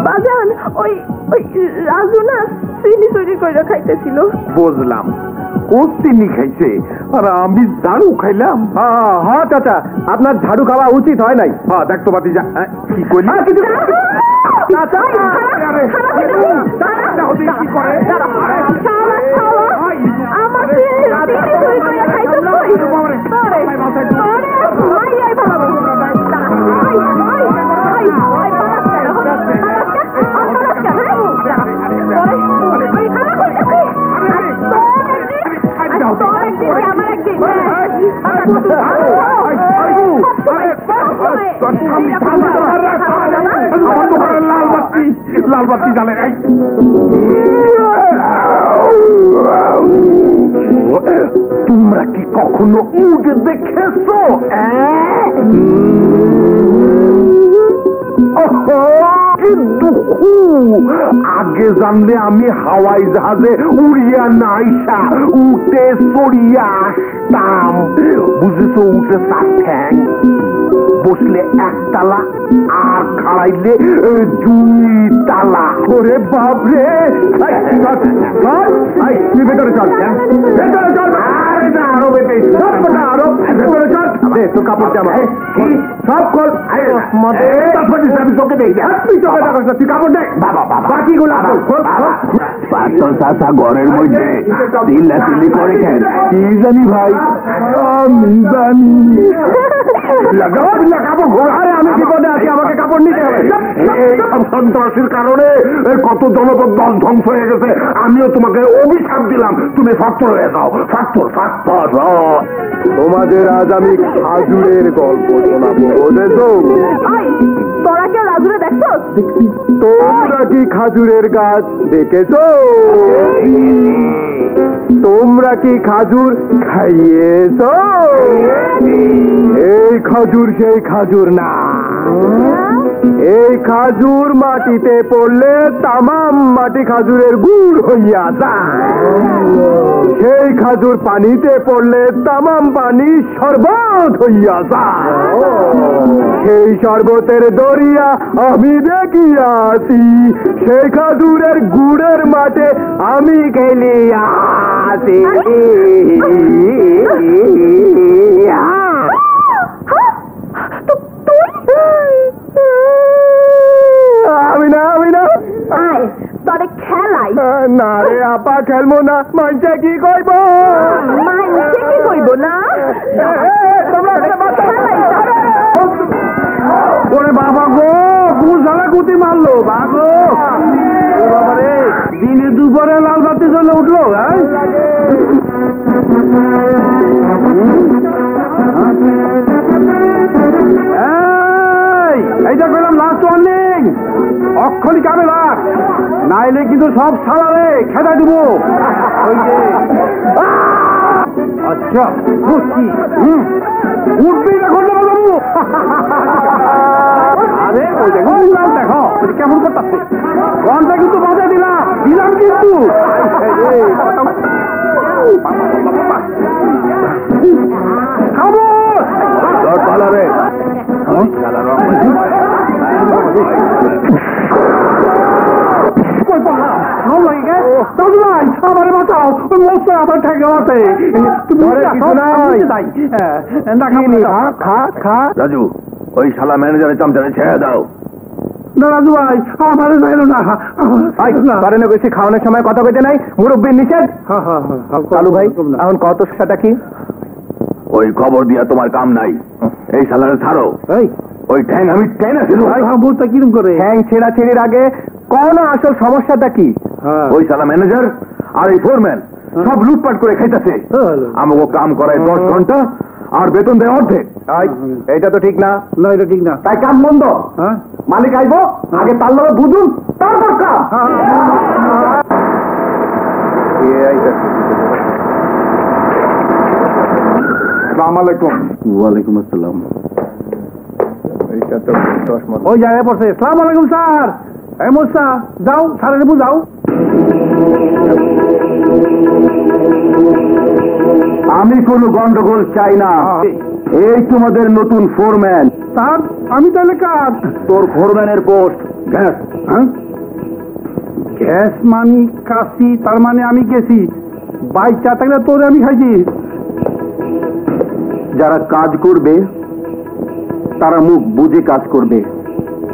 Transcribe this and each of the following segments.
বাজান ওই ওই রাজু না চিনি তৈরি করে খাইতেছিল। বুঝলাম, ও চিনি খাইছে আর আমি ঝাড়ু খাইলাম। হ্যাঁ চাচা, আপনার ঝাড়ু খাওয়া উচিত হয় নাই। হ্যাঁ দেখতো বাতি যা কি করলি চাচা কি করে লাল বাতি জ্বালে তোমরা কি কখনো উঠ দেখেছো? কি দুঃখ! আগে জানলে আমি হাওয়াই জাহাজে উড়িয়া নাইসা উঠে চড়িয়া আসতাম। বুঝেছো, উঠে চার ঠ্যাং, বসলে একতলা আর খাড়াইলে 2 তালা। ওরে বাপরে! ভেতরে চল, ভেতরে চল। আরো ভেতরে চল, তো কাপড় জামা সব খোল। আমি চোখে দেখি, তুই চোখে দেখ, তুই কাপড় দেখ। বাবা বাবা বাকিগুলো ঘরের মধ্যে চিল্লাচিল্লি করে কেন? কি জানি ভাই, আমি জানি। আমি বিপদে আছি, আমাকে কাপড় নিতে হবে। এইসব সন্ত্রাসীর কারণে কত জনপদ ধ্বংস হয়ে গেছে। আমিও তোমাকে অভিশাপ দিলাম, তুমি ফাক্তর হয়ে যাও। ফাক্তর ফাক্তর। তোমাদের আজ আমি খাজুরের গল্প শোনাবো, বুঝেছো? তোরা কে রাজুরে দেখছো? তোমরা কি খাজুরের গাছ দেখেছো? তোমরা কি খাজুর খাইয়েছো? এই খাজুর সেই খাজুর না, এই খাজুর মাটিতে পড়লে তামাম মাটি খাজুরের গুড় হইয়া যায়। সেই খাজুর পানিতে পড়লে তামাম পানি শরবত হইয়া যায়। সেই শরবতের দরিয়া আমি দেখিয়াছি, সেই খাজুরের গুড়ের মাঠে আমি খেলিয়াছি। আমি না তোরে খেলাই না রে আপা, খেলবো না। মানছে কি কইব? মানছে কি কইব না? ওরে বাবা গো, গুজালা গুতি মারলো বাগো। বাবা রে, দিনে দুপুরে লাল বাতি জ্বলে উঠলো। এইটা করলাম লাস্ট ওয়ার্নিং, অক্ষরই কামে লাগ, নাইলে কিন্তু সব সালারে খেদা দিব। আচ্ছা বুঝছি, উঠবি এখন বাবু। আরে ওই দেখো, দেখো কেমন করতেছে, ঘন্টা কিন্তু বাজে দিলাম কিন্তু। পালাবে আমার বাঁচাও, আমার ঠেকে মারতে। রাজু, ওই শালা ম্যানেজারের চামচারে ছেড়ে দাও। না রাজু ভাই, আমার যাইলো না। বেশি খাওয়ানোর সময় কথা কইতে নাই, মুরব্বীর নিষেধ। কালু ভাই, এখন কত সেটা কি? ওই খবর দিয়া তোমার কাম নাই, এই শালারে ছাড়ো। ওই ঠ্যাং আমি টেনে বলতে কিরম করে? ঠ্যাং ছেঁড়া ছেড়ির আগে কোন আসল সমস্যাটা কি? ওই শালা ম্যানেজার আর এই ফোরম্যান সব লুটপাট করে খাইতেছে। আমাকে কাম করায় 10 ঘন্টা আর বেতন দেয় অর্ধেক। এটা তো ঠিক না। না, এটা ঠিক না। তাই কাম বন্ধ। মালিক আইব, আগে তার লগে বুঝুন, তারপর কাম। আসসালামু আলাইকুম। ওয়ালাইকুম আসসালাম। ওই জায়গায় পড়ছে। আসসালামু আলাইকুম স্যার। এই মোস্তা, যাও স্যারের বুঝাও। আমি কোনো গন্ডগোল চাই না। এই তোমাদের নতুন ফোরম্যান, স্যার আমি তাহলে কার? তোর ফোরম্যানের পোস্ট গ্যাস। হ্যাঁ গ্যাস মানি কাশি, তার মানে আমি গেছি। বাই চা থাকলে তোরে আমি খাইছি। যারা কাজ করবে তারা মুখ বুঝে কাজ করবে,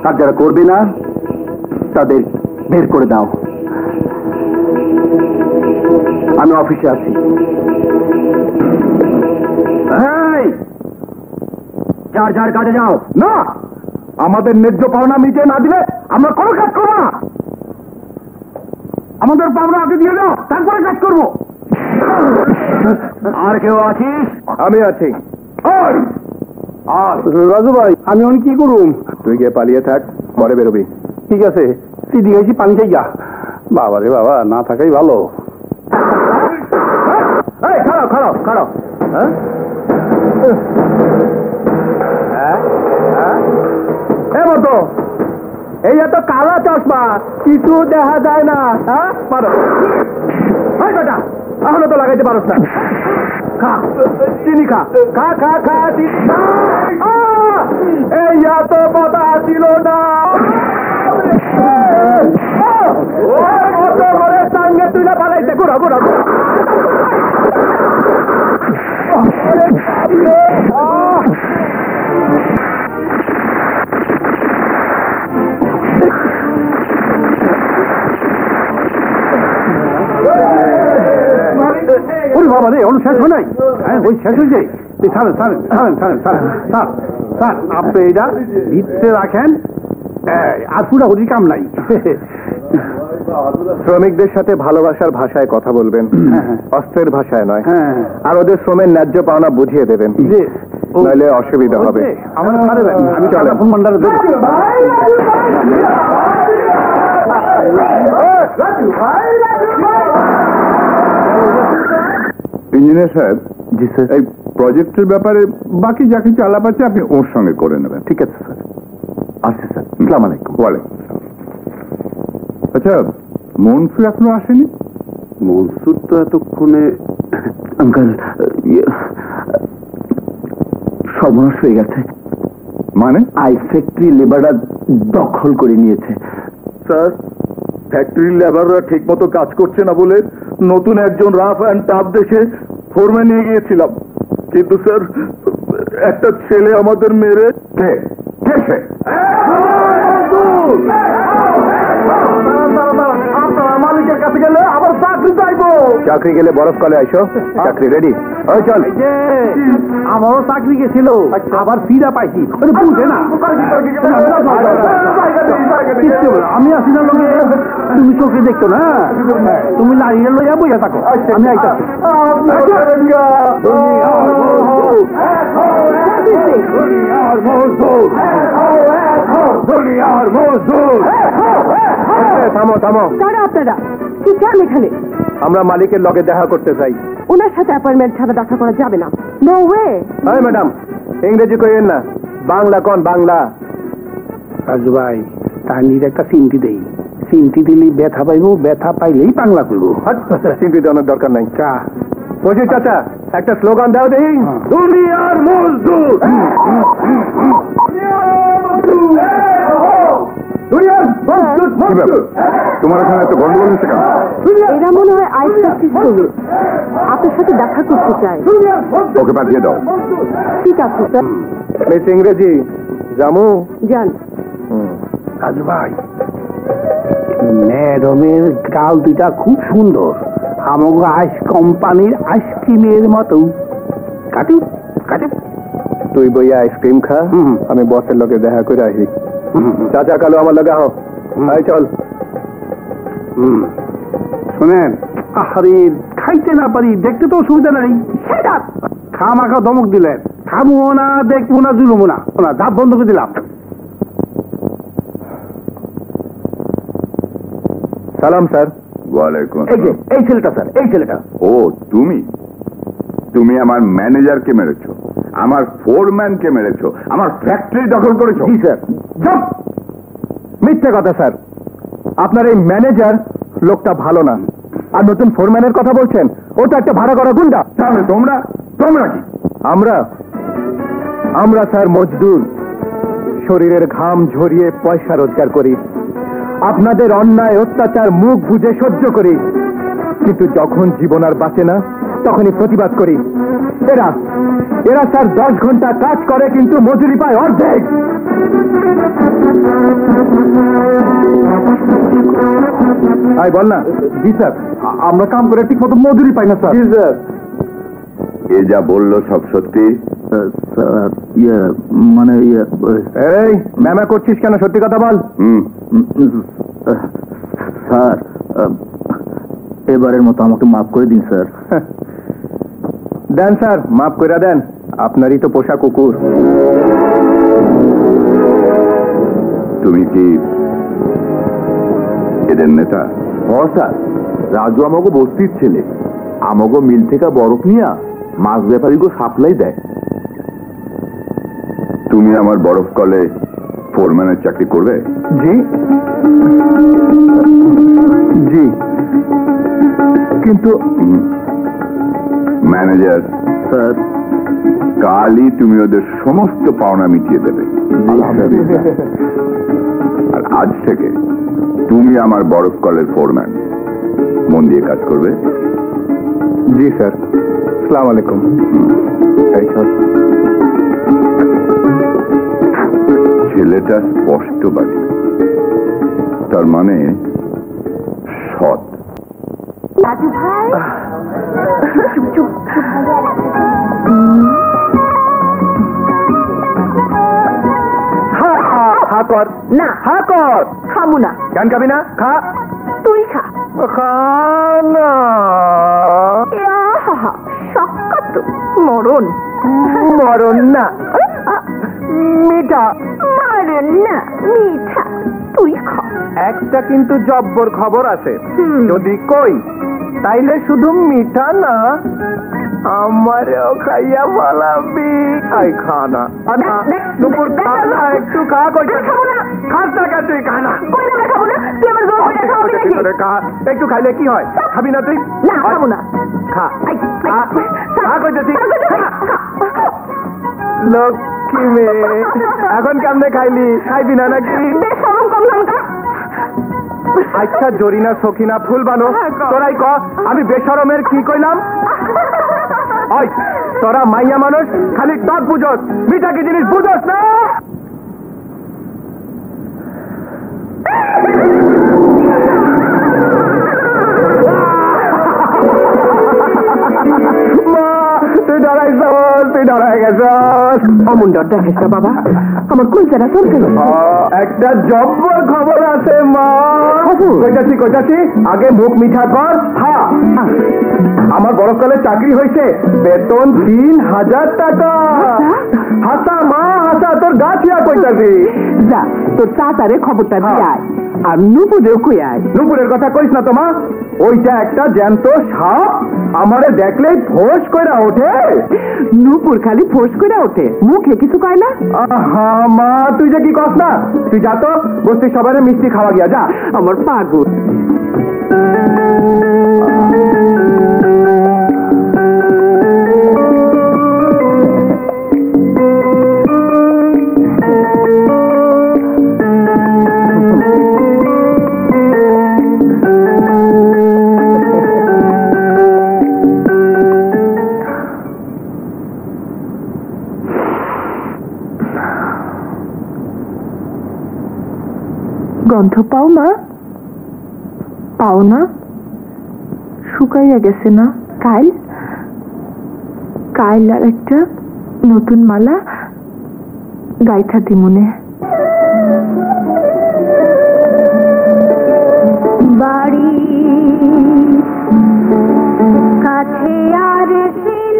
আর যারা করবে না তাদের বের করে দাও। আমি অফিসে আছি। যার যার কাজে যাও। না, আমাদের ন্যায্য পাওনা মিটিয়ে না দিলে আমরা কোনো কাজ করবো না। আমাদের পাওনা আগে দিয়ে দাও, তারপরে কাজ করবো। আর কেউ আছিস? আমি আছি। রাজু ভাই আমি অন কি করুম? তুই গিয়ে পালিয়ে থাক, পরে বেরোবি। ঠিক আছে, সিদ্ধি খাইছি, পানি খাই গা। বাবা রে বাবা, না থাকাই ভালো। খাড়াও খাড়াও খাড়াও। মতো এই এত কালা চশমা, কিছু দেখা যায় না। বেটা এখনো তো লাগাইতে পারস না। খা চিনি, খা খা খা খা এই এত কথা ছিল না। সঙ্গে তুই না পালাইতে ঘুরা ঘুরা। বাবা রে, ওর শেষ হয় নাই। হ্যাঁ ওই শেষ হয়েছে। ছাড়েন ছাড়েন ছাড়েন ছাড়েন ছাড়েন স্যার, স্যার আপনি এটা ভিতরে রাখেন, আর পুরাপুরি কাম নাই। শ্রমিকদের সাথে ভালোবাসার ভাষায় কথা বলবেন, অস্ত্রের ভাষায় নয়। আর ওদের শ্রমের ন্যায্য পাওনা বুঝিয়ে দেবেন, নাহলে অসুবিধা হবে। আমার আমি চলে ফোন ভান্ডারে দেব। ইঞ্জিনিয়ার সাহেব, জি স্যার, এই প্রজেক্টের ব্যাপারে বাকি যা কিছু আলাপ আছে আপনি ওর সঙ্গে করে নেবেন। ঠিক আছে স্যার। আসছি স্যার। আসসালামু আলাইকুম। ওয়ালাইকুম। আচ্ছা, মনসুর এখনো আসেনি? মনসুর তো এতক্ষণে আঙ্কাল সর্বনাশ হয়ে গেছে। মানে? আইস ফ্যাক্টরি লেবাররা দখল করে নিয়েছে। স্যার, ফ্যাক্টরির লেবাররা ঠিক মতো কাজ করছে না বলে নতুন একজন রাফ অ্যান্ড টাফ দেখে ফোরম্যান নিয়ে গিয়েছিলাম, কিন্তু স্যার একটা ছেলে আমাদের মেরে। মালিকের কাছে গেলে আবার চাকরি চাইবো। চাকরি গেলে বরফ কলে আইসো। চাকরি রেডি? ওই চল। আমারও চাকরি গেছিল, আবার ফিরা পাইছি। বুঝে না আমি আসি না লোকে, তুমি চোখে দেখতো না, তুমি লাইনে লইয়া বইয়া থাকো, আমি আইতাছি। থামো থামো। কারা আপনারা? কি চান এখানে? আমরা মালিকের লগে দেখা করতে চাই। ওনার সাথে অ্যাপয়েন্টমেন্ট ছাড়া দেখা করা যাবে না। No way. হ্যাঁ ম্যাডাম, ইংরেজি কইেন না, বাংলা কোন বাংলা। রাজু ভাই, তাহানির একটা চিন্তি দেই, চিন্তি দিলি ব্যথা পাইব, ব্যথা পাইলেই বাংলা করবো। চিন্তি দেওয়ার দরকার নাই। চা বলছি চাচা, একটা স্লোগান দাও দেখি। দুনিয়ার মজদুর। তোমার এখানে এত গন্ডগোল হচ্ছে কেন? এরা মনে হয় আইস ফ্যাক্টরি শ্রমিক, আপনার সাথে দেখা করতে চাই। ওকে পাঠিয়ে দাও। ঠিক আছে স্যার। মিস ইংরেজি জামু যান। রাজু ভাই, ম্যাডামের গাল দুইটা খুব সুন্দর, আমাকে আইস কোম্পানির আইসক্রিমের মতো। কাটি কাটি। তুই বইয়া আইসক্রিম খা, আমি বসের লগে দেখা করে আসি। চাচা কালো আমার লগে আহ। চল। শোনেন, আরে খাইতে না পারি, দেখতে তো অসুবিধা নাই। খামাখা ধমক দিলেন, খাবো না, দেখবো না, জুলবো না, দাঁত বন্ধ করে দিলাম। সালাম স্যার। ওয়ালাইকুম। এই ছেলেটা স্যার, এই ছেলেটা। ও তুমি, তুমি আমার ম্যানেজারকে মেরেছো, আমার ফোরম্যানকে মেরেছো, আমার ফ্যাক্টরি দখল করেছো। জি স্যার। মিথ্যে কথা স্যার, আপনার এই ম্যানেজার লোকটা ভালো না, আর নতুন ফোরম্যানের কথা বলছেন, ওটা একটা ভাড়া করা গুন্ডা। তাহলে তোমরা তোমরা কি? আমরা স্যার মজদুর, শরীরের ঘাম ঝরিয়ে পয়সা রোজগার করি, আপনাদের অন্যায় অত্যাচার মুখ বুজে সহ্য করি, কিন্তু যখন জীবন আর বাঁচে না তখনই প্রতিবাদ করি। এরা এরা স্যার 10 ঘন্টা কাজ করে কিন্তু মজুরি পায় অর্ধেক। বল না। জি স্যার, আমরা কাম করে ঠিক মতো মজুরি পাই না স্যার। জি স্যার। এ যা বললো সব সত্যি? স্যার মানে এই ম্যামা করছিস কেন? সত্যি কথা বল। স্যার এবারের মতো আমাকে মাফ করে দিন স্যার। দেন স্যার, মাফ করে দেন, আপনারই তো পোষা কুকুর। তুমি কি এদের নেতা? স্যার, রাজু আমাকে বস্তির ছেলে, আমাকে মিল থেকে বরফ নিয়ে মাছ ব্যাপারীকে সাপ্লাই দেয়। তুমি আমার বরফ কলে ফোরম্যানের চাকরি করবে? জি জি, কিন্তু ম্যানেজার স্যার, কালই তুমি ওদের সমস্ত পাওনা মিটিয়ে দেবে। আর আজ থেকে তুমি আমার বরফ কলের ফোরম্যান। মন দিয়ে কাজ করবে? জি স্যার। আসসালামু আলাইকুম। ছেলেটা স্পষ্টবাদী, তার মানে সৎ। রাজু ভাই, চুপ চুপ। হা কর না, হা কর। খাবো না। কেন খাবি না? খা। তুই খা। খা না। শক্ত মরণ। মরণ না, মিঠা। মরণ না, মিঠা। তুই খা। একটা কিন্তু জব্বর খবর আছে, যদি কই তাইলে শুধু মিঠা না, আমারও খাইয়া বলাবি। খাই খানা দুপুর খা না, একটু খা। কই খাস না? তুই খা না। খাবো না। তুই আমার জোর করে খাওয়াবি নাকি? একটু খাইলে কি হয়? খাবি না তুই? না, খাবো না। খা খা কইতেছি। লক্ষ্মী মেয়ে, এখন কেমনে খাইলি? খাইবি না নাকি? আচ্ছা জরিনা সখিনা ফুল বানো, তোরাই ক আমি বেশরমের কি কইলাম? ওই তোরা মাইয়া মানুষ খালি টক বুঝস, মিঠা কি জিনিস বুঝস না? তুই ডরাই গেছস। অমন ডর দেখাস না বাবা, আমার কলজাটা চলছে। একটা জব্বর খবর আছে মা। কইতাছি আগে মুখ মিঠা কর। হ্যাঁ, আমার বরফকালে চাকরি হয়েছে, বেতন 3000 টাকা। হাসা মা হাসা, তোর গা ছিয়া কইতাছি। যা তোর চাচারে খবরটা দিয়ে আয়, আর নুপুরেও কই আয়। নুপুরের কথা কইস না তোমা, ওইটা একটা জ্যান্ত সাপ, আমারে দেখলেই ফোঁস কইরা ওঠে। নুপুর খালি ফোঁস করে ওঠে, মুখে কিছু কয় না। আহা মা, তুই যে কি কস না, তুই যা তো বস্তি সবারে মিষ্টি খাওয়া গিয়া যা। আমার পাগল। গন্ধ পাও না? পাও না? শুকাইয়া গেছে না? কাইল আর একটা নতুন মালা গাইথা দিমুনে। বাড়ি কাছে আর দিন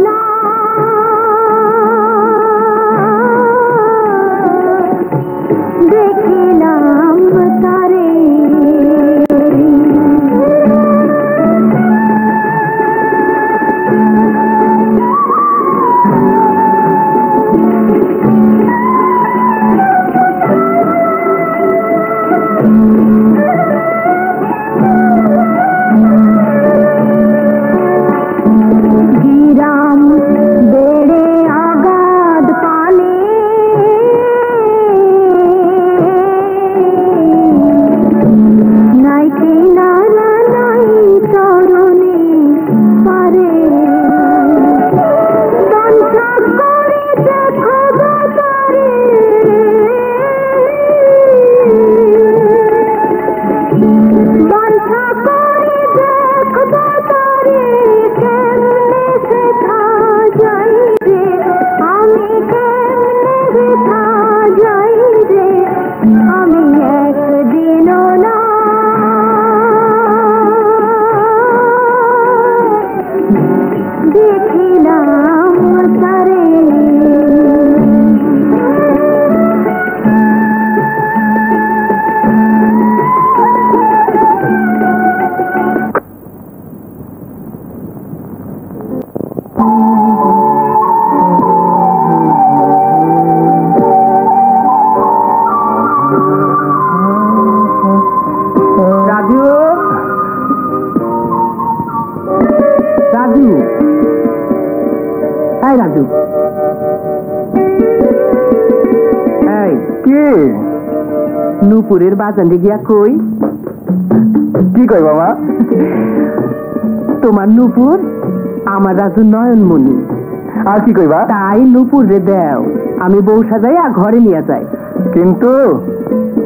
না নুপুরের বাজানে গিয়া কই কি কই বাবা? তোমার নুপুর আমার রাজু নয়নমণি। আর কি কইবা? তাই নুপুর রে দেও, আমি বউ সাজাইয়া ঘরে নিয়ে যাই। কিন্তু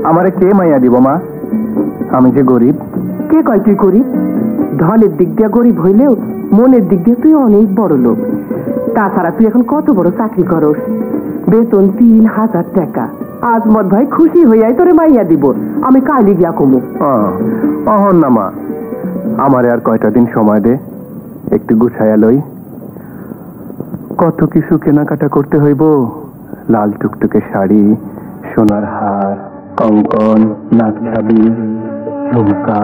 আমারে কে মাইয়া দিব মা? আমি যে গরিব। কে কয় তুই গরিব? ধনের দিক দিয়ে গরিব হইলেও মনের দিক দিয়ে তুই অনেক বড় লোক। তাছাড়া তুই এখন কত বড় চাকরি করস, বেতন 3000 টাকা। আজমত ভাই খুশি হইয়াই তোরে মাইয়া দিব। আমি কালি গিয়া কমু। অহন না মা, আমারে আর কয়টা দিন সময় দে, একটু গুছাইয়া লই। কত কিছু কেনাকাটা করতে হইব, লাল টুকটুকে শাড়ি, সোনার হার, কঙ্কন, নাকছাবি, ঝুমকা।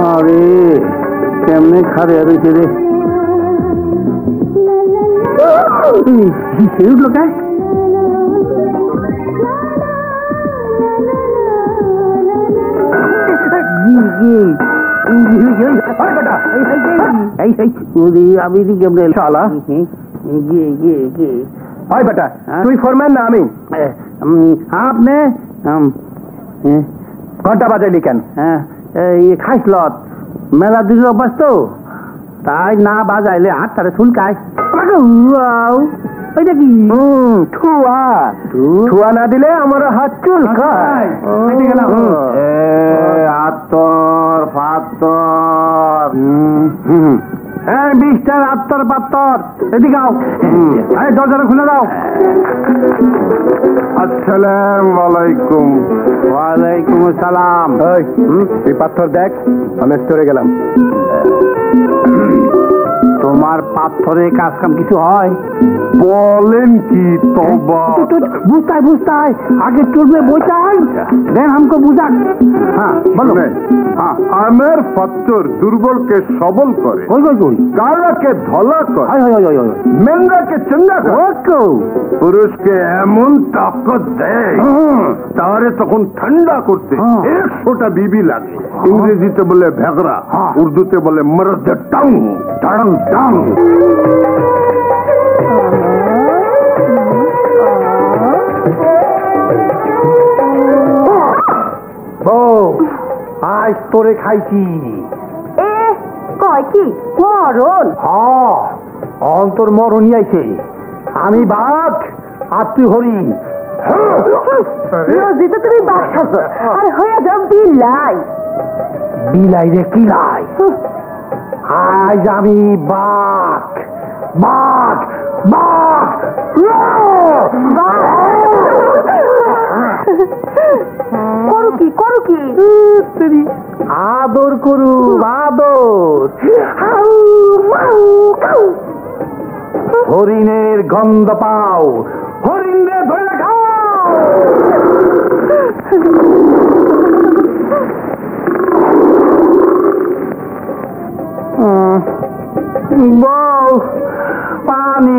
আরে কেমনে খারে রয়েছে রে? উঠলো কে? আমি কেমনে শালা হয় বেটা, তুই ফরম্যান না আমি? আপনি ঘন্টা বাজাইলি কেন? খাইসলত মেলা দিল অভ্যাস তো, তাই না বাজাইলে হাত তারে চুলকায়। ওইটা কি? ঠুয়া ঠুয়া না দিলে আমার হাত চুলকায়। আত্তর পাত্তর, 20টার আত্তর পাত্তর, এদিকে আও। দরজাটা খুলে দাও। আসসালামু আলাইকুম। ওয়ালাইকুম আসসালাম। এই পাথর দেখ, আমি স্টোরে গেলাম। তোমার পাথরের কাজ কাম কিছু হয়? বলেন কি? তবা বুঝতাই বুঝতাই আগে চলবে বইতাই দেন हमको বুঝান। হ্যাঁ বলো। আমের পাথর দুর্বলকে সবল করে, কালাকে ধলা করে, মেন্দাকে চঙ্গা করে, পুরুষকে এমন তাকত দেয় তারে তখন ঠান্ডা করতে 100টা বিবি লাগে। ইংরেজিতে বলে ভেগরা, উর্দুতে বলে মরদ টাং টাং টাং। আজ তোরে খাইছি। কয় কি মরণ? অন্তর মরণই আইছে। আমি বাঘ আর তুই হরিণ। রোজিতে তুমি বাঘ সাজো আর হয়ে সব বিলাই। বিলাই রে কিলাই, আজ আমি বাঘ বাঘ বাঘ। করু কি আদর করু আদর। হরিণের গন্ধ পাও, হরিণে ধরে খাও। বউ পানি।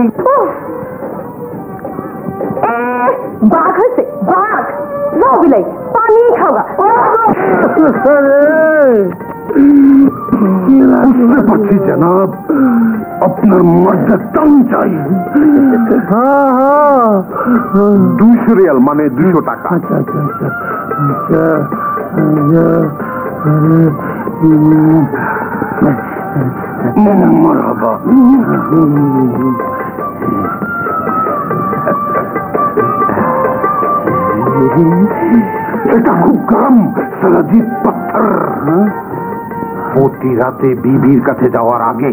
বাঘ হয়েছে, বাঘ যাও বিলাই, পানি খাওয়া। বুঝতে পারছি জনাব, আপনার মর্যাদা টান চাই। 200 রিয়াল মানে 200 টাকা। আচ্ছা আচ্ছা আচ্ছা মারহাবা। এটা খুব গরম সালাজিদ পাথর। প্রতি রাতে বিবির কাছে যাওয়ার আগে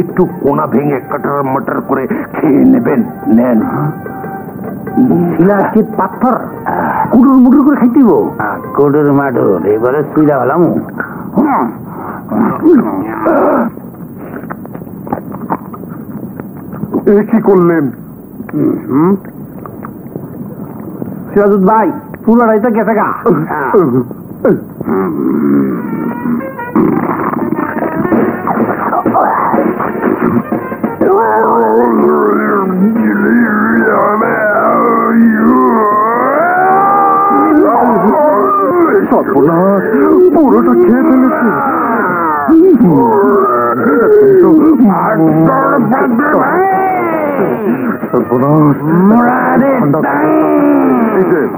একটু কোনা ভেঙে কাটার মাটার করে খেয়ে নেবেন। নেন। শিলাজিদ পাথর কুটুর মুটুর করে খাইতেইব। কুটুর মাটুর এবারে সুইলা হলাম। কি করলেন সিরাজুদ ভাই? পুরোটাই তো গেছে গা। সর্বনাশ, পুরোটা খেয়ে ফেলেছে।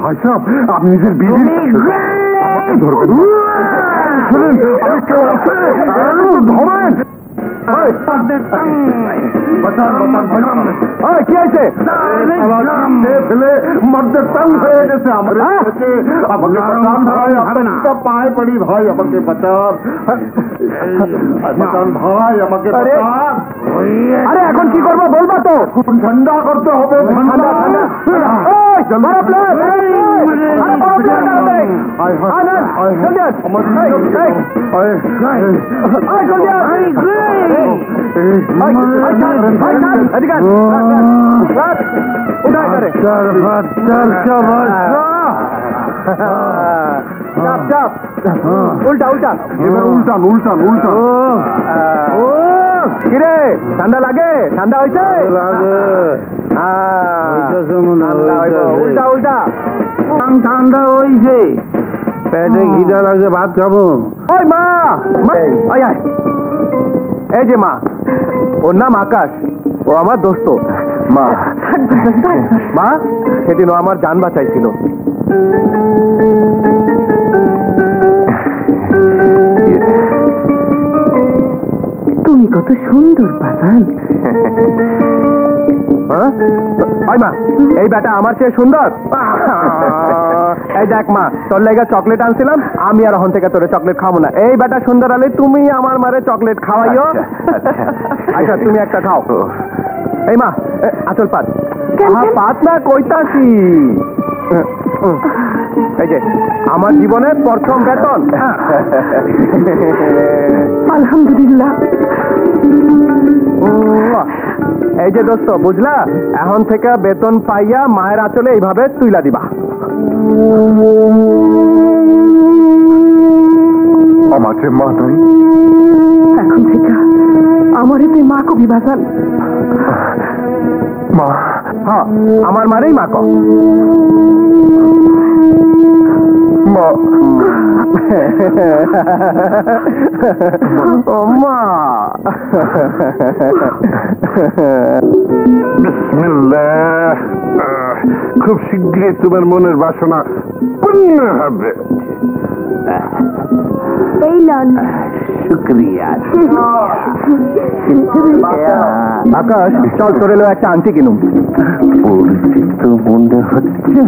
ভাই সাহেব, আপনি নিজের বিবি ধরবেন। শুনেন, ধরেন। কি আছে? মর্দের টান হয়ে গেছে। আমাকে পায়ে পড়ি ভাই, আমাকে বাঁচান ভাই, আমাকে বাঁচান। আরে এখন কি করবো বলবা তো? ঠান্ডা করতে হবে। উল্টা উল্টা, এবার উল্টান উল্টান উল্টান। কিরে ঠান্ডা লাগে? ঠান্ডা হয়েছে? উল্টা উল্টা। ঠান্ডা হয়েছে, পেটে খিদা লাগছে, ভাত খাবো। ওই মা, এই যে মা, ওর নাম আকাশ, ও আমার দোস্ত। মা মা সেদিন ও আমার জান বাঁচাইছিল। তুমি কত সুন্দর বাজান। মা, এই বেটা আমার চেয়ে সুন্দর। এই দেখ মা, তোর লেগে চকলেট আনছিলাম, আমি আর এখন থেকে তোরে চকলেট খাবো না। এই বেটা সুন্দর আলে তুমি আমার মারে চকলেট খাওয়াইও। আচ্ছা তুমি একটা খাও। এই মা, আচল পাত। পাত না কইতাছি। এই যে আমার জীবনের প্রথম বেতন। আলহামদুলিল্লাহ। এই যে দোস্ত, বুঝলা, এখন থেকে বেতন পাইয়া মায়ের আঁচলে এইভাবে তুইলা দিবা। আমার যে মা নাই, এখন থেকে আমার তুই মা কবি বাজান। মা? হ্যাঁ, আমার মারেই মা কম। মা ও মা। বিসমিল্লাহ। খুব শীঘ্রই তোমার মনের বাসনা পূর্ণ হবে। এই লন। শুক্রিয়া। আকাশ, চল তোর এলো একটা আংটি কিনুম। পরিচিত মনে হচ্ছে।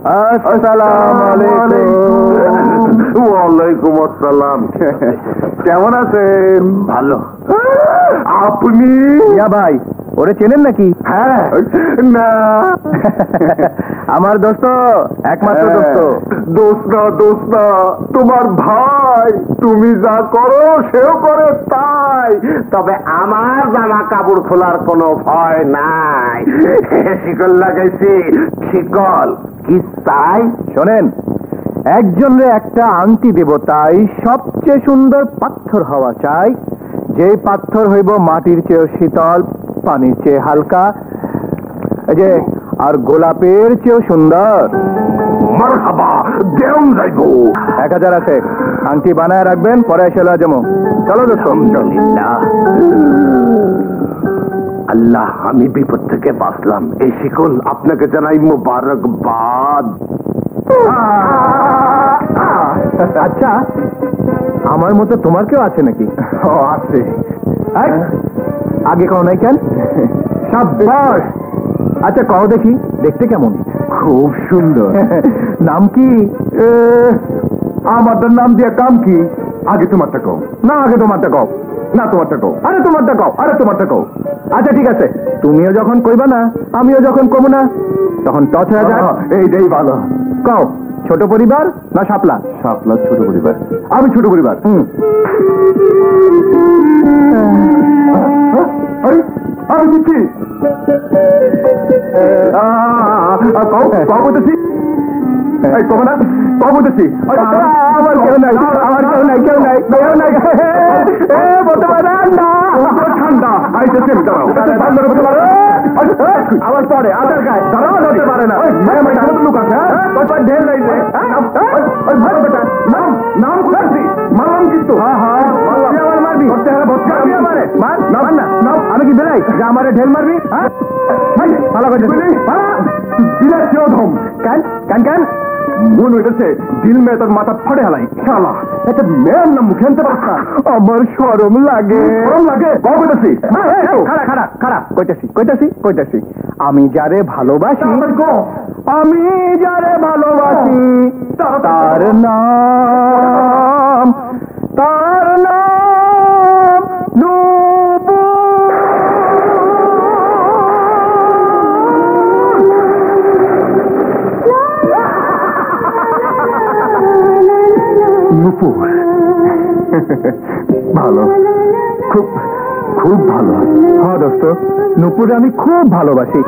আসসালামু আলাইকুম। ওয়ালাইকুম আসসালাম। কেমন আছেন? ভালো। আপনি? ইয়া ভাই, ওরে চেনেন নাকি? হ্যাঁ। না। আমার দোস্ত, একমাত্র দোস্ত। দোস্ত না, তোমার ভাই। তুমি যা করো সেও করে তাই। তবে আমার জামা কাপড় খোলার কোনো ভয় নাই। শিকল লাগাইছি, শিকল। কি চাই? শোনেন, একজনের একটা আংটি দেব, তাই সবচেয়ে সুন্দর পাথর হওয়া চাই, যে পাথর হইব মাটির চেয়ে শীতল, পানির চেয়ে হালকা, এই যে আর গোলাপের চেয়েও সুন্দর। মারহাবা, দেউন যাইবো। 1000 আছে, আংটি বানায় রাখবেন, পরে এসে লয়ে যাবো। চলো দোস্ত। আল্লাহ, আমি বিপদ থেকে বাঁচলাম। এই শিকল আপনাকে জানাই মোবারকবাদ। আচ্ছা, আমার মতো তোমার কেউ আছে নাকি? ও আছে। এই, আগে কও নাই কেন? সাব্বাস। আচ্ছা কও দেখি, দেখতে কেমন? খুব সুন্দর। নাম কি? আমাদের নাম দিয়ে কাম কি? আগে তোমারটা কও। না, আগে তোমারটা কও। না, তোমারটা কও। আরে তোমারটা কও, আরে তোমারটা কও। আচ্ছা ঠিক আছে, তুমিও যখন কইবা না, আমিও যখন কব না, তখন টচ হয়ে যায়। এইটাই ভালো। কও, ছোট পরিবার না শাপলা? শাপলা ছোট পরিবার। আমি ছোট পরিবার। আরে, আমি দিচ্ছি। বলতেছি, বলতেছি। আমার কেউ নাই, আমার কেউ নাই, কেউ নাই, কেউ নাই। বলতে পারেন না। ঠান্ডা আইতেছে। আমার পরে আধার কার্ড ধরাও ধরতে পারে না। লোক আছে। ঢের নাই যে। নাম করছি, মারলাম কিন্তু। আমার মারবি, আমি কি বেড়াই যে আমারে ঢেল মারবি? ভালো করে দিলের কেউ ধম। কেন কেন কেন? মন হইতেছে দিল মেয়ে তোর মাথা ফাটে হালাই। শালা, একটা মেয়ের নাম মুখে আনতে পারছ না। আমার শরম লাগে। গরম লাগে? কইতেছি। খাড়া খাড়া খাড়া, কইতেছি কইতেছি কইতেছি। আমি যারে ভালোবাসি, আমি যারে ভালোবাসি, তার নাম নূপুর। নূপুর ভালো, খুব খুব ভালো। হ্যাঁ দোস্ত, নূপুর আমি খুব ভালোবাসি।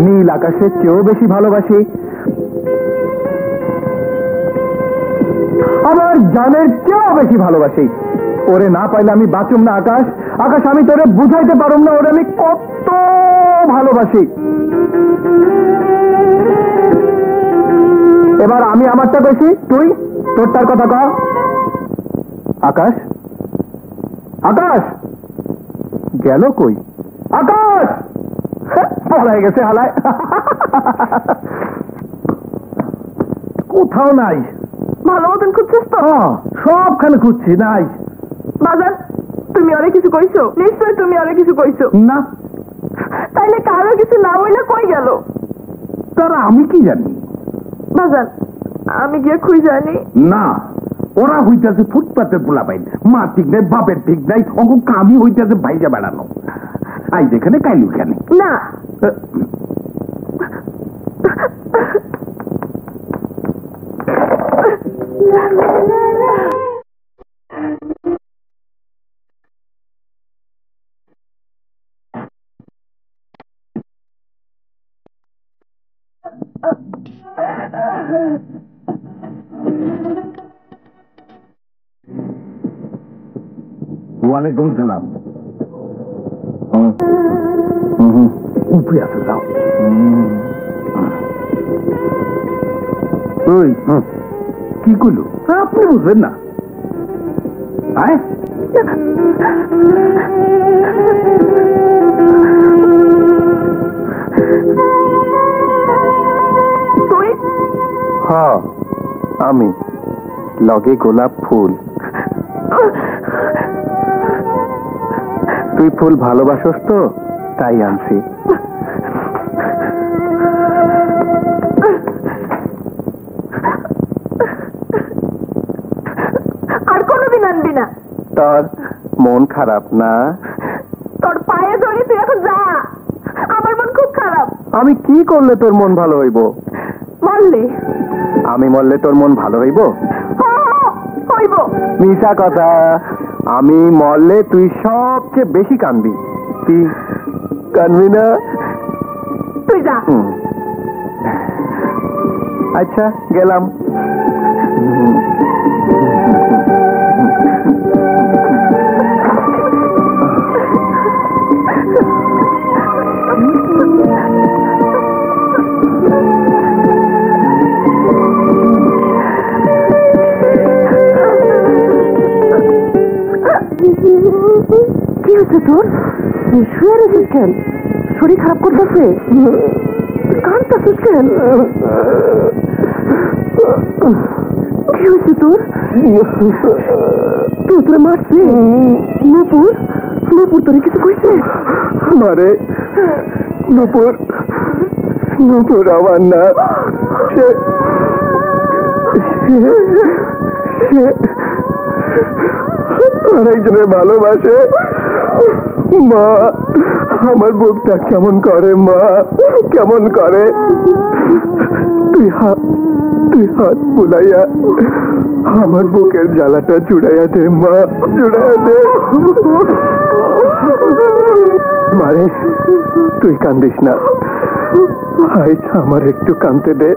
নীল আকাশের চেয়েও বেশি ভালোবাসি, আমার জানের চেয়েও বেশি ভালোবাসি। ওরে না পাইলে আমি বাঁচুম না আকাশ। আকাশ, আমি তোরে বুঝাইতে পারুম না ওরে আমি কত ভালোবাসি। এবার আমি আমারটা কইছি, তুই তোরটার কথা ক। আকাশ, আকাশ গেল কই? আকাশ পড়াই গেছে হালায়। কোথাও নাই। ভালো মতন খুঁজছিস তো? সবখানে খুঁজছি, নাই। বাজার, তুমি অনেক কিছু কইছো? নিশ্চয় তুমি অনেক কিছু কইছো। না, তাইলে কারো কিছু না হইলে কই গেল? তারা আমি কি জানি। বাজার, আমি গিয়ে খুঁজে জানি। না, ওরা হইতেছে ফুটপাতের পোলা পাইন। মা ঠিক নাই, বাপের ঠিক নাই, অঙ্ক কামি হইতেছে ভাইজা বেড়ানো। আই যেখানে কাইলু খানে। না, ওয়ালাইকুম সালাম। উপরে আছে, যাও। ওই কি করলো? আপনি বুঝবেন না। তুই? হ্যাঁ আমি, লগে গোলাপ ফুল। তুই ফুল ভালোবাসস তো, তাই আনছি। খারাপ না? তোর পায়ে ধরে তুই এখন যা, আমার মন খুব খারাপ। আমি কি করলে তোর মন ভালো হইব? মরলে? আমি মরলে তোর মন ভালো হইব? হইব। মিশা কথা, আমি মরলে তুই সবচেয়ে বেশি কানবি। তুই কানবি না? তুই যা। আচ্ছা গেলাম। কি হচ্ছে তোর? শুয়ে রেছিস কেন? শরীর খারাপ করতেছে? কাঁদতেছিস কেন? কি হয়েছে তোর? তোর মারছে? নূপুর তোরে কিছু কইছে? মারে নূপুর আমার না, সে আরেকজনের ভালোবাসে। মা, আমার বুকটা কেমন করে মা, কেমন করে। তুই হাত বুলাইয়া আমার বুকের জ্বালাটা জুড়াইয়া দে মা, জুড়াইয়া দে। মারে তুই কান্দিস না, আজ আমার একটু কাঁদতে দে।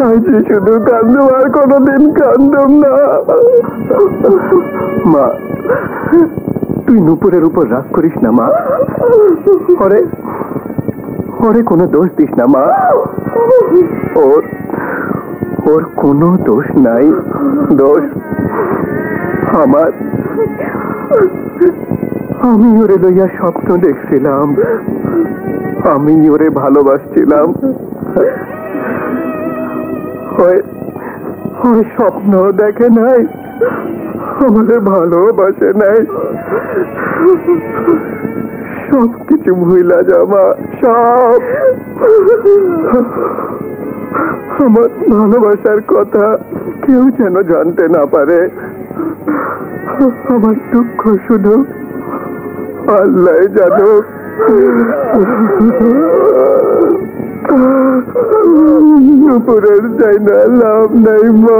আজ শুধু কান্দুম, আর কোনোদিন কান্দুম না। মা তুই নূপুরের উপর রাগ করিস না মা, ওরে কোনো দোষ দিস না মা। ওর কোনো দোষ নাই, দোষ আমার। আমি ওরে লইয়া স্বপ্ন দেখছিলাম, আমি ওরে ভালোবাসছিলাম। ওই স্বপ্ন দেখে নাই, আমাদের ভালোবাসে নাই। সব কিছু ভুইলা যাওয়া, সব আমার ভালোবাসার কথা কেউ যেন জানতে না পারে। আমার দুঃখ শুধু আল্লাহ জানুক। উপরের চাই না, লাভ নাই মা।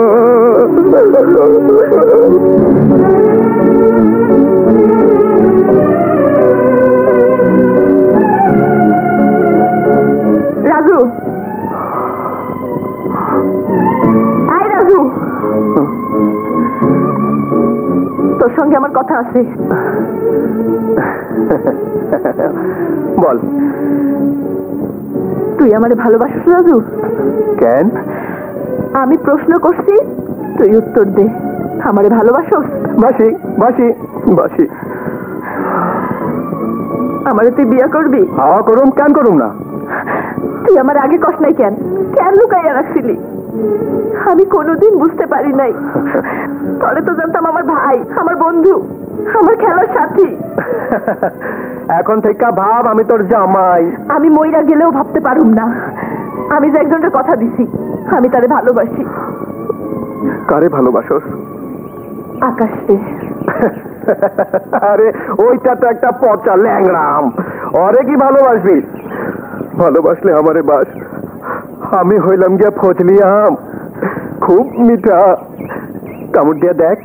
রাজু, আয় রাজু, তোর সঙ্গে আমার কথা আছে। বল। তুই আমারে ভালোবাসিস রাজু? কেন? আমি প্রশ্ন করছি, তুই উত্তর দে। আমারে ভালোবাসোস? বাসি বাসি বাসি। আমারে তুই বিয়ে করবি? হাওয়া করুম, কেন করুম না? তুই আমার আগে কষ্ট নাই কেন? কেন লুকাইয়া রাখছিলি? আমি কোনোদিন বুঝতে পারি নাই। তবে তো জানতাম আমার ভাই, আমার বন্ধু, আমার খেলার সাথী। এখন থেকে ভাব আমি তোর জামাই। আমি মইরা গেলেও ভাবতে পারুম না আমি যে একজনের কথা দিছি, আমি তারে ভালোবাসি। কারে ভালোবাসোস? আকাশে। আরে ওইটা তো একটা পচা ল্যাংরাম, ওরে কি ভালোবাসবি? ভালোবাসলে আমারে বাস। আমি হইলাম গিয়া ফজলি আম, খুব মিঠা। কামড় দিয়া দেখ।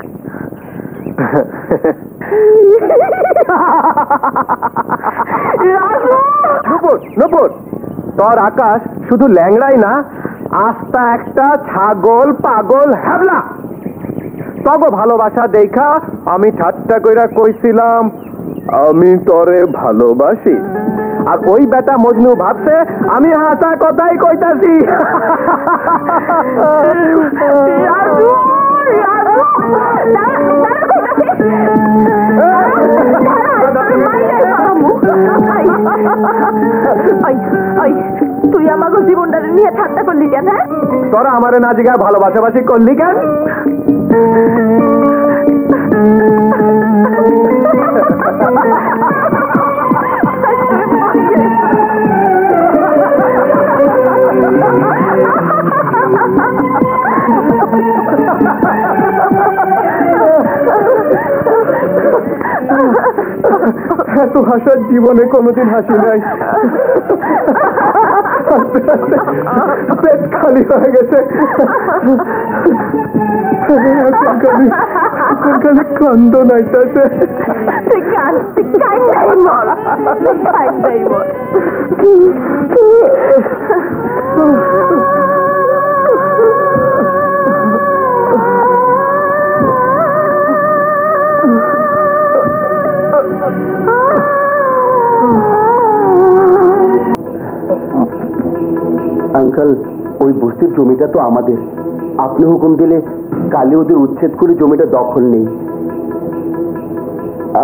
নূপুর, তোর আকাশ শুধু ল্যাংড়াই না, আস্তা একটা ছাগল পাগল হ্যাবলা। তবে ভালোবাসা দেখা আমি ঠাট্টা কইরা কইছিলাম আমি তরে ভালোবাসি, আর ওই বেটা মজনু ভাবছে আমি হাসা কথাই কইতাছি। তুই আমাকে জীবনটা নিয়ে ঠাট্টা করলি কেন? তোরা আমারে না জিগায় ভালোবাসাবাসি করলি কেন? এত হাসার জীবনে কোনোদিন হাসি নাই। আস্তে আস্তে পেট খালি হয়ে গেছে। এখন খালি কান্দ নাইতেছে। আঙ্কেল, ওই বস্তির জমিটা তো আমাদের। আপনি হুকুম দিলে কালে ওদের উচ্ছেদ করে জমিটা দখল নেই।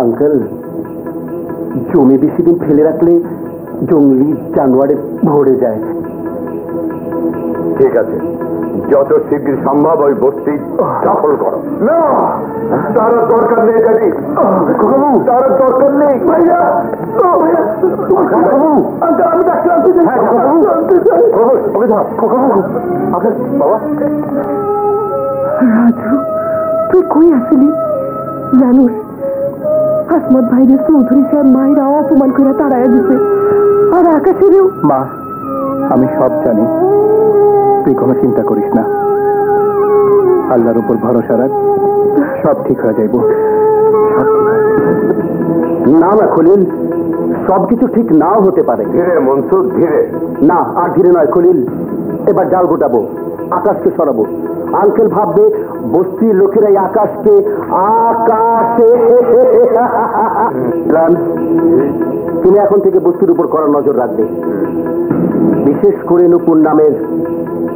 আঙ্কেল, জমি বেশি দিন ফেলে রাখলে জঙ্গলি জানোয়ারে ভরে যায়। ঠিক আছে, যত শীঘ্র সম্ভব ওই বস্তি দখল করো। না, তার দরকার নেই কাজী, তার দরকার নেই। ভাইয়া, আমি ডাক্তার বাবা। রাজু, তুই কই আসলি? জানুস আসমত ভাইদের চৌধুরী সাহেব মায়েরা অপমান করে তাড়াইয়া দিছে, আর আকাশেরও। মা, আমি সব জানি, তুই কোনো চিন্তা করিস না। আল্লাহর উপর ভরসা রাখ, সব ঠিক হয়ে যাইব। না না খলিল, সবকিছু ঠিক নাও হতে পারে। ধীরে মনসুর, ধীরে। না, আর ধীরে নয় খলিল, এবার জাল গোটাবো, আকাশকে সরাবো। আঙ্কেল ভাববে বস্তির লোকেরাই আকাশকে আকাশে। তুমি এখন থেকে বস্তির উপর কড়া নজর রাখবে, বিশেষ করে নুপুর নামের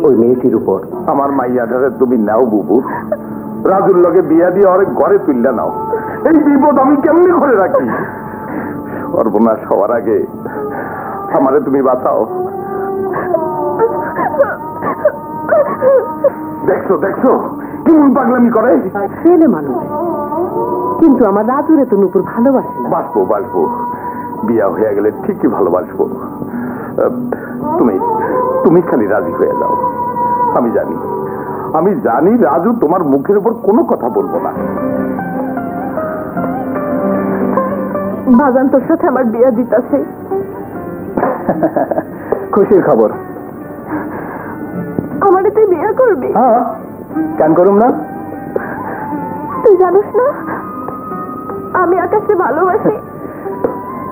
ওই মেয়েটির উপর। আমার মাইয়াটারে তুমি নাও বুবু, রাজুর লগে বিয়া দিয়ে অনেক ঘরে তুললে নাও। এই বিপদ আমি কেমনি করে রাখি? সর্বনাশ হওয়ার আগে আমারে তুমি বাঁচাও। দেখছো দেখছো কেমন পাগলামি করে? ছেলে মানুষ, কিন্তু আমার রাজুরে তো নুপুর ভালোবাসে না। বাসবো বাসবো, বিয়া হয়ে গেলে ঠিকই ভালোবাসবো। তুমি তুমি খালি রাজি হয়ে যাও। আমি জানি রাজু তোমার মুখের উপর কোনো কথা বলবো না। বাজান তোর সাথে আমার বিয়া দিতাছে। খুশির খবর। আমারে তুই বিয়া করবি? হ্যাঁ, কেন করুম না? তুই জানিস না আমি আকাশকে ভালোবাসি।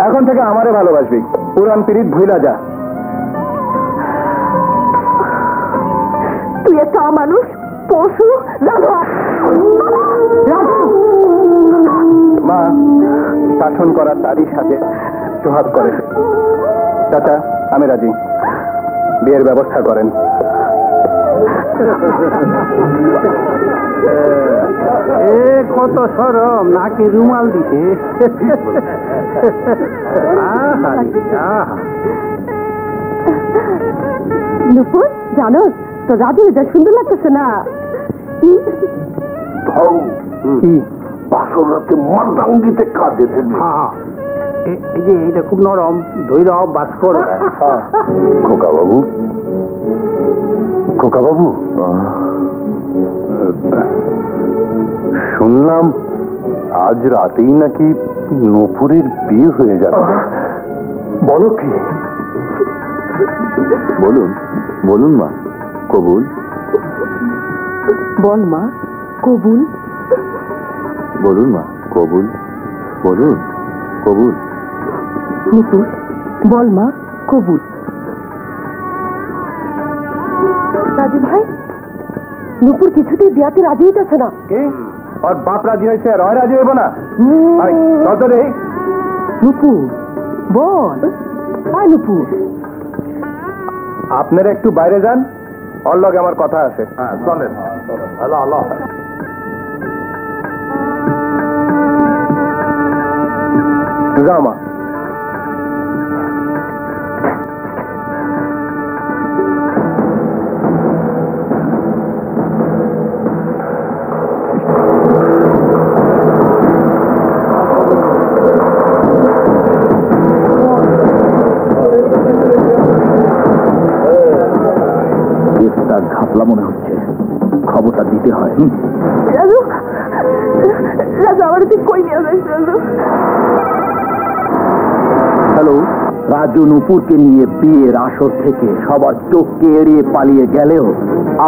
এখন থেকে আমারে ভালোবাসবি, পুরান পিরিত ভুইলা যা। তুই একটা মানুষ, পশু, জানোয়ার। মা শাসন করা তারই সাথে সোহাগ করে। চাচা, আমি রাজি, বিয়ের ব্যবস্থা করেন। কত সরম, নাকি রুমাল দিতে। নুপুর, জানো তো রাজু যা সুন্দর লাগতেছে না? বাসর রাতে মাদাঙ্গিতে কাঁদেছে। এই যে এটা খুব নরম, ধৈর্য বাস করো। খোকা বাবু, খোকা বাবু, শুনলাম আজ রাতেই নাকি নূপুরের বিয়ে হয়ে যাবে। বলো কি? বলুন বলুন মা, কবুল। বল মা, কবুল। বলুন মা, কবুল। বলুন কবুল। নুপুর, বল মা, কবুল। রাজু ভাই, নুপুর কিছুতেই বিয়াতে রাজি হইতেছে না। কি? ওর বাপ রাজি হয়েছে, আর রাজি হইব না? নুপুর বল। নুপুর, আপনারা একটু বাইরে যান, ওর লগে আমার কথা আছে। হ্যাঁ চলেন। আল্লাহ আল্লাহ। যাও মা। ঘাপলা মনে হচ্ছে, খবরটা দিতে হয়। রাজু, রাজু আমার তুই কই নিয়ে যাস? রাজু, রাজু নুপুরকে নিয়ে বিয়ের আসর থেকে সবার চোখকে এড়িয়ে পালিয়ে গেলেও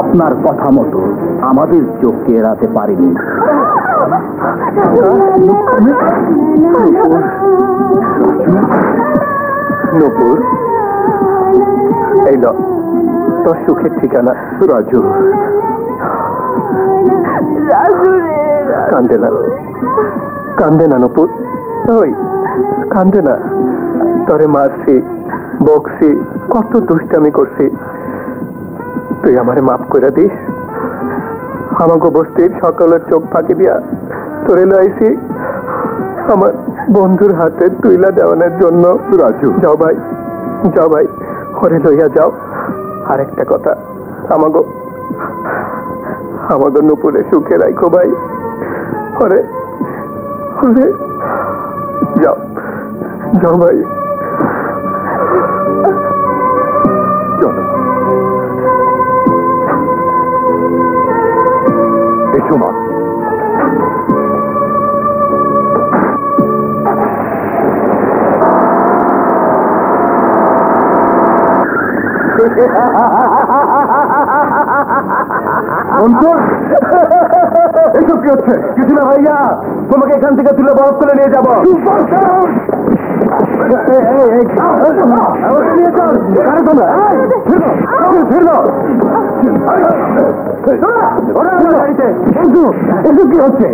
আপনার কথা মতো আমাদের চোখকে এড়াতে পারেনি। নুপুর, এই না তোর সুখের ঠিকানা। রাজু, রাজু রে, কান্দে না, কান্দে না নুপুর, ওই কান্দে না। তোরে মারছি, বকছি, কত দুষ্টামি করছি, তুই আমারে মাফ করে দিস। আমাকে বস্তির সকলের চোখ ফাঁকি দিয়া তোরে লাইছি আমার বন্ধুর হাতে তুইলা দেওয়ানোর জন্য। রাজু, যাও ভাই, যাও ভাই, ওরে লইয়া যাও। আরেকটা কথা, আমাকে নুপুরে সুখে রাখো ভাই। ওরে ওরে যাও, যাও ভাই, চলো। এসো মা। এসব কি হচ্ছে? কিছু না ভাইয়া, তোমাকে এখান থেকে তুলে বরফ করে নিয়ে যাবো। এসব কি হচ্ছে?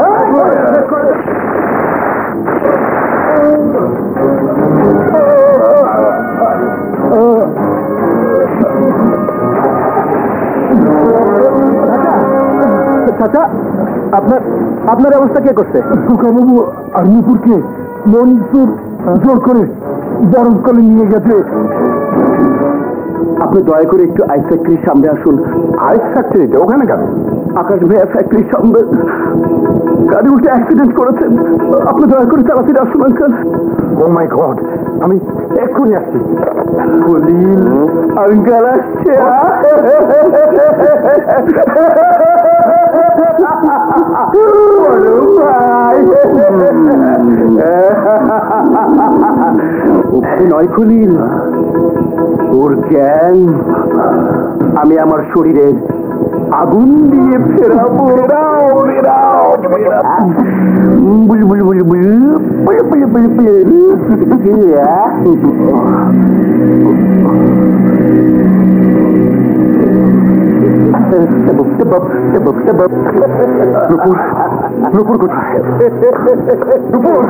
চাচা, আপনার অবস্থা কে করছে? সুকাবাবু আর নুপুরকে মনসুর জোর করে বরফ করে নিয়ে গেছে। আপনি দয়া করে একটু আইস ফ্যাক্টরির সামনে আসুন। আইস ফ্যাক্টরিতে? ওখানে কেন? আকাশ ভাইয়া ফ্যাক্টরির সামনে গাড়ি উল্টে অ্যাক্সিডেন্ট করেছেন। আপনি দয়া করে তাড়াতাড়ি আসুন আঙ্কেল। ও মাই গড, আমি এক্ষুনি আসছি। খলিল আঙ্কেল আসছে। নয় খলিল, ওর জ্ঞান আমি আমার শরীরের আগুন দিয়ে ফেরাবো। নুপুর কোথায়? নুপুর,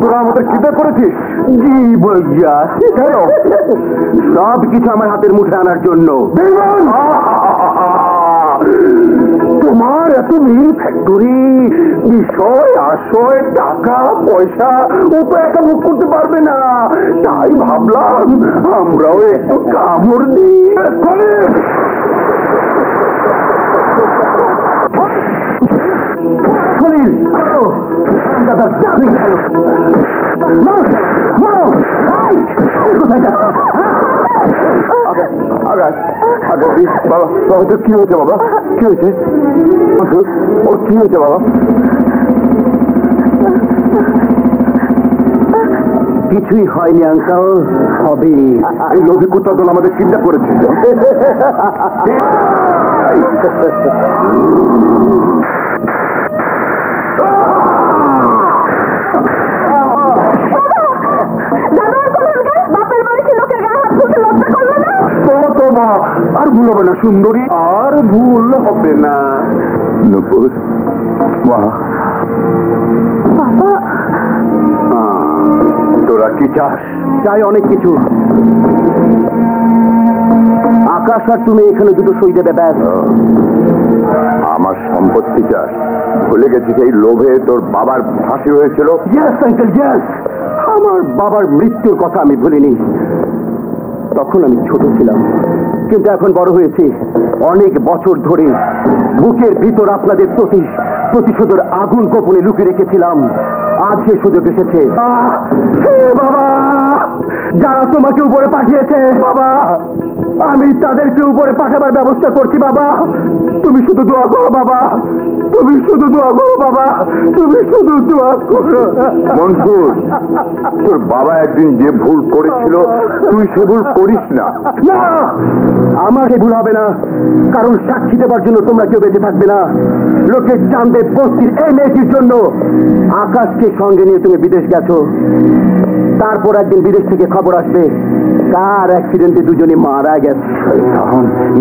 তোরা আমাদের কিডন্যাপ করেছিস? জি ভাইয়া। কেন? সব কিছু আমার হাতের মুঠে আনার জন্য। তোমার এত মিল ফ্যাক্টরি, বিষয় আশয়, টাকা পয়সা, ও তো একা মুখ করতে পারবে না। তাই ভাবলাম আমরাও একটু কামড় দিই। কি হয়েছে বাবা? কি হয়েছে? ওর কি হয়েছে বাবা? কিছুই হয়নি আঙ্কাল, হবে। এই লোভী কুত্তার দল আমাদের কিডন্যাপ করেছে। আর ভুল হবে না সুন্দরী, আর ভুল হবে না। নুপুর, তোরা কি চাস? চাই অনেক কিছু। আকাশ আর তুমি এখানে দুটো সই দেবে, ব্যাস। আমার সম্পত্তি চাস? ভুলে গেছিস এই লোভে তোর বাবার ফাঁসি হয়েছিল? Yes uncle, yes. আমার বাবার মৃত্যুর কথা আমি ভুলিনি। তখন আমি ছোট ছিলাম, কিন্তু এখন বড় হয়েছি। অনেক বছর ধরে বুকের ভিতর আপনাদের প্রতিশোধের আগুন গোপনে লুকিয়ে রেখেছিলাম। আজ সে সুযোগ এসেছে। বাবা, যারা তোমাকে উপরে পাঠিয়েছে বাবা, আমি তাদেরকে উপরে পাঠাবার ব্যবস্থা করছি বাবা। তুমি শুধু দোয়া করো বাবা, তুমি শুধু দোয়া করো বাবা, তুমি শুধু দোয়া করো। মনসুর, তোর বাবা একদিন যে ভুল করেছিল তুই সে ভুল করিস না। না, আমার সে ভুল হবে না, কারণ সাক্ষী দেবার জন্য তোমরা কেউ বেঁচে থাকবে না। লোকের চাঁদে বস্তির এই মেয়েটির জন্য আকাশকে সঙ্গে নিয়ে তুমি বিদেশ গেছো, তারপর একদিন বিদেশ থেকে খবর আসবে কার অ্যাক্সিডেন্টে দুজনে মারা গেছে।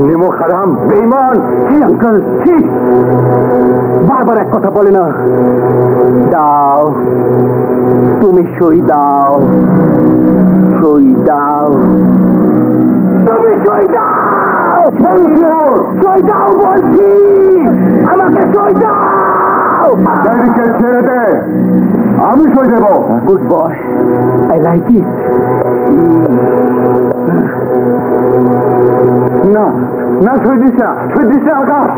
নেমো খারাম বেঈমান, ছি আঙ্কেল ছি, বারবার এক কথা বলে না। দাও, তুমি সই দাও, সই দাও, তুমি সই দাও, সই দাও বলছি, আমাকে সই দাও। ছেড়ে দে, আমি সই দেব। Good boy, I like it. না না, সই দিস না, সই দিস না আকাশ।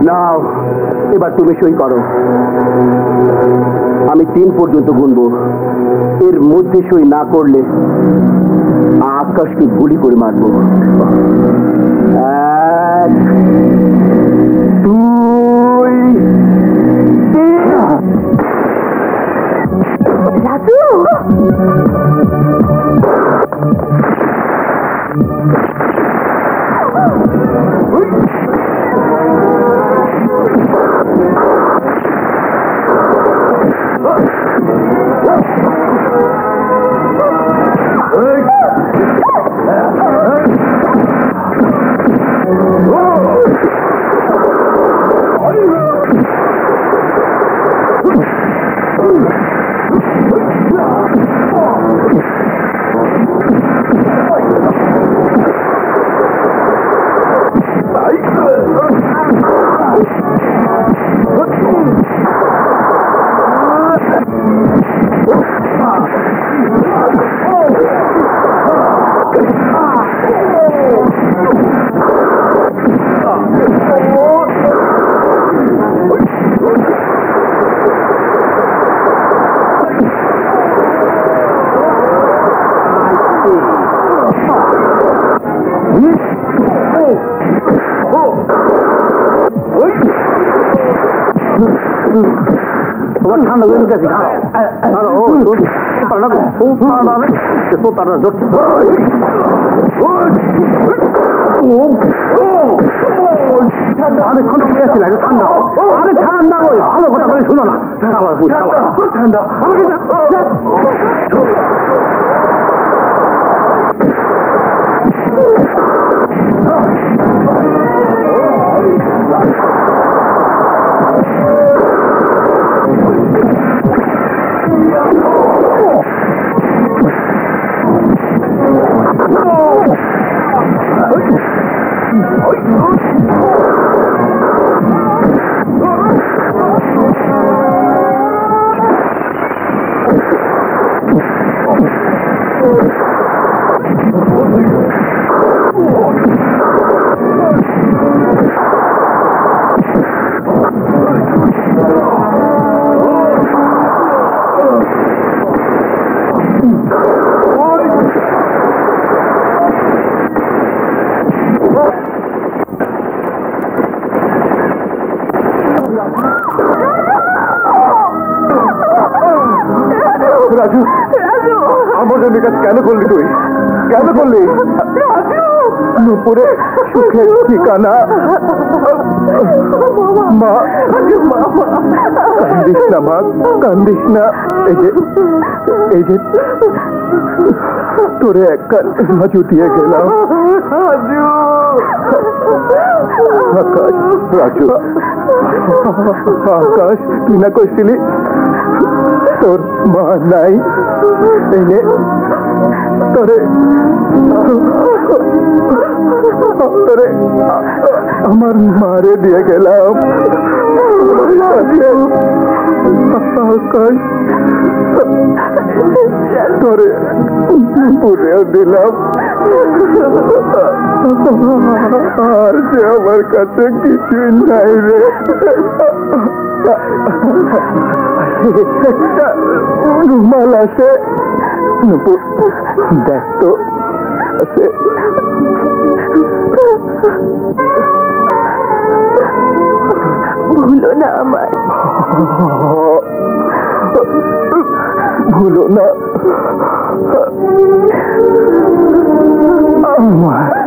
নাও, এবার তুমি সই করো। আমি 3 পর্যন্ত গুনবো, এর মধ্যে সই না করলে আকাশকে গুলি করে মারবো। 1, 2, 3। রাজু, তোমার ঠান্ডা হয়ে গেছে। অনেকক্ষণ গিয়েছিল ঠান্ডা, আরে ঠান্ডা ওই ভালো কথা বলে শুনো না। ঠান্ডা রাজু, রাজু, আমার জন্য কাজ কেন করলি তুই? কেন করলি? নুপুরে সুখের ঠিকানা। মা, কান্দিস না মা, কান্দিস না। এই যে তোরে একটা রাজু দিয়ে গেলাম। আকাশ, রাজু, আকাশ, তুই না কইছিলি তোর মা নাই, এনে তোরে আমার মারে দিয়ে গেলাম। আকাশ, তোরে পুরেও দিলাম, আর যে আমার কাছে কিছুই নাই রে। একটা রুমাল আছে নূপুর, দেখ তো আছে। ভুলো না আমার, ভুলো না আমার।